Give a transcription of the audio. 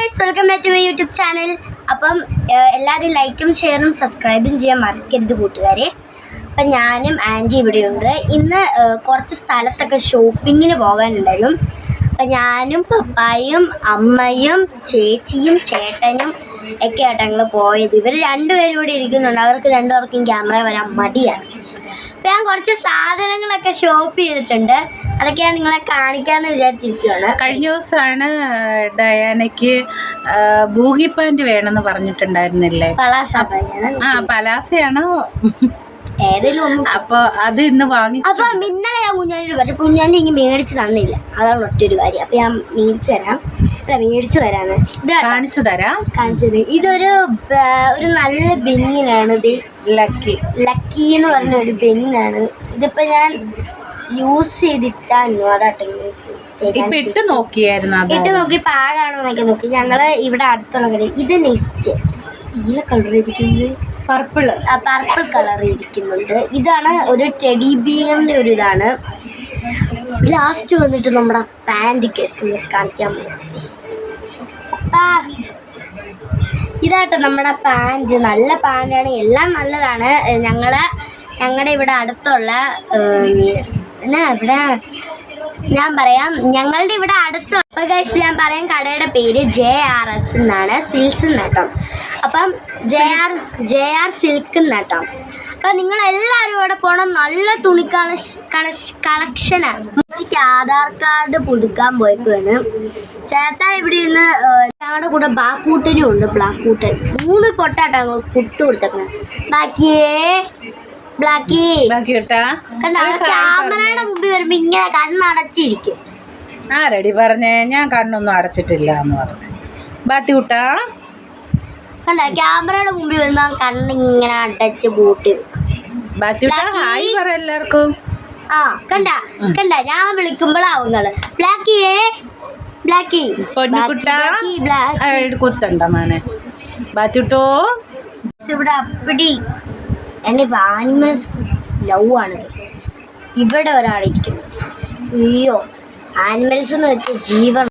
Guys, welcome back to my YouTube channel. അപ്പം എല്ലാവരും ലൈക്കും ഷെയറും സബ്സ്ക്രൈബും ചെയ്യാൻ മറക്കരുത് കൂട്ടുകാരെ. അപ്പം ഞാനും ആൻറ്റി ഇവിടെയുണ്ട്. ഇന്ന് കുറച്ച് സ്ഥലത്തൊക്കെ ഷോപ്പിങ്ങിന് പോകാനുണ്ടായിരുന്നു. അപ്പം ഞാനും പപ്പായും അമ്മയും ചേച്ചിയും ചേട്ടനും ഒക്കെ ആയിട്ട് ഞങ്ങൾ പോയത്. ഇവർ രണ്ടുപേരും ഇവിടെ ഇരിക്കുന്നുണ്ട്. അവർക്ക് രണ്ടുപേർക്കും ക്യാമറ വരാൻ മടിയാണ്. അപ്പം ഞാൻ കുറച്ച് സാധനങ്ങളൊക്കെ ഷോപ്പ് ചെയ്തിട്ടുണ്ട്. അതൊക്കെ ഞാൻ നിങ്ങളെ കാണിക്കാമെന്ന് വിചാരിച്ചിരിക്കുകയാണ്. കഴിഞ്ഞ ദിവസമാണ് ഡയാനയ്ക്ക് ബൂഗി പാൻറ് വേണമെന്ന് പറഞ്ഞിട്ടുണ്ടായിരുന്നില്ലേ? പലാസയാണോ ഏതെങ്കിലും ഒന്ന്. അപ്പോൾ അത് ഇന്ന് വാങ്ങി. അപ്പം ഇന്നലെ ഞാൻ കുഞ്ഞാനോട് പക്ഷെ കുഞ്ഞാൻ്റെ ഇങ്ങനെ മേടിച്ച് തന്നില്ല. അതാണ് ഒറ്റൊരു കാര്യം. അപ്പം ഞാൻ മേടിച്ചു തരാന്ന് കാണിച്ചു തരാം. ഇതൊരു നല്ല ബെനിയനാണ്. ഇത് ലക്കി എന്ന് പറഞ്ഞ ഒരു ബെനിയനാണ്. ഇതിപ്പോൾ ഞാൻ യൂസ് ചെയ്തിട്ടായിരുന്നു. അതാട്ടെ ഇട്ട് നോക്കിയായിരുന്നു. ഇട്ട് നോക്കി പാകാണോ എന്നൊക്കെ നോക്കി. ഞങ്ങള് ഇവിടെ അടുത്തുള്ള കടയിൽ ഇത് നെക്സ്റ്റ് നീല കളർ ഇരിക്കുന്നത്, പർപ്പിൾ കളർ ഇരിക്കുന്നുണ്ട്. ഇതാണ് ഒരു ടെഡി ബിയറിന്റെ ഒരു ഇതാണ്. ലാസ്റ്റ് വന്നിട്ട് നമ്മുടെ പാൻറ് കേസ് കാണിക്കാൻ പറ്റി. ഇതാട്ടോ നമ്മുടെ പാൻറ്. നല്ല പാൻറ്റാണ്, എല്ലാം നല്ലതാണ്. ഞങ്ങളുടെ ഇവിടെ അടുത്തുള്ള ഇവിടെ ഞാൻ പറയാം, ഞങ്ങളുടെ ഇവിടെ അടുത്തുള്ള ഗൈസ് ഞാൻ പറയാം, കടയുടെ പേര് JRS എന്നാണ്, സിൽസ് എന്നാട്ടോ. അപ്പം JR സിൽക്ക് എന്നാട്ടോ. അപ്പം നിങ്ങളെല്ലാവരും ഇവിടെ പോകണം. നല്ല തുണി കളക്ഷനാണ്. ഉച്ചയ്ക്ക് ആധാർ കാർഡ് പുതുക്കാൻ പോയപ്പോഴാണ് ചേട്ടാ ഇവിടെ ഇരുന്ന് ഞങ്ങളുടെ കൂടെ ബ്ലാക്കൂട്ടനും ഉണ്ട്. ബ്ലാക്കൂട്ടൻ 3 പൊട്ടാട്ടോ ഞങ്ങൾ കുത്തു കൊടുത്തേക്കുന്നത്. ക്യാമറയുടെ മുമ്പിൽ വരുമ്പോ ഇങ്ങനെ കണ്ണടച്ചിരിക്കും. ആരടി പറഞ്ഞേ? ഞാൻ കണ്ണൊന്നും അടച്ചിട്ടില്ല എന്ന് പറഞ്ഞു. ബാത്തിക്കുട്ടാ കണ്ട, ക്യാമറയുടെ മുമ്പിൽ വരുമ്പോ കണ്ണിങ്ങനെ അടച്ച് പൂട്ടി വെക്കും. ഹായ് പറ എല്ലാവർക്കും. കണ്ട ഞാൻ വിളിക്കുമ്പോഴാവുങ്ങള് കുത്തണ്ട മാനെ ബാത്തിട്ടോ. ഇവിടെ അപ്പടി എന്നിപ്പോ ആനിമൽസ് ലവ് ആണ്. ഇവിടെ ഒരാളിരിക്കുന്നു. അയ്യോ, ആനിമൽസ് എന്ന് വെച്ചാൽ ജീവൻ.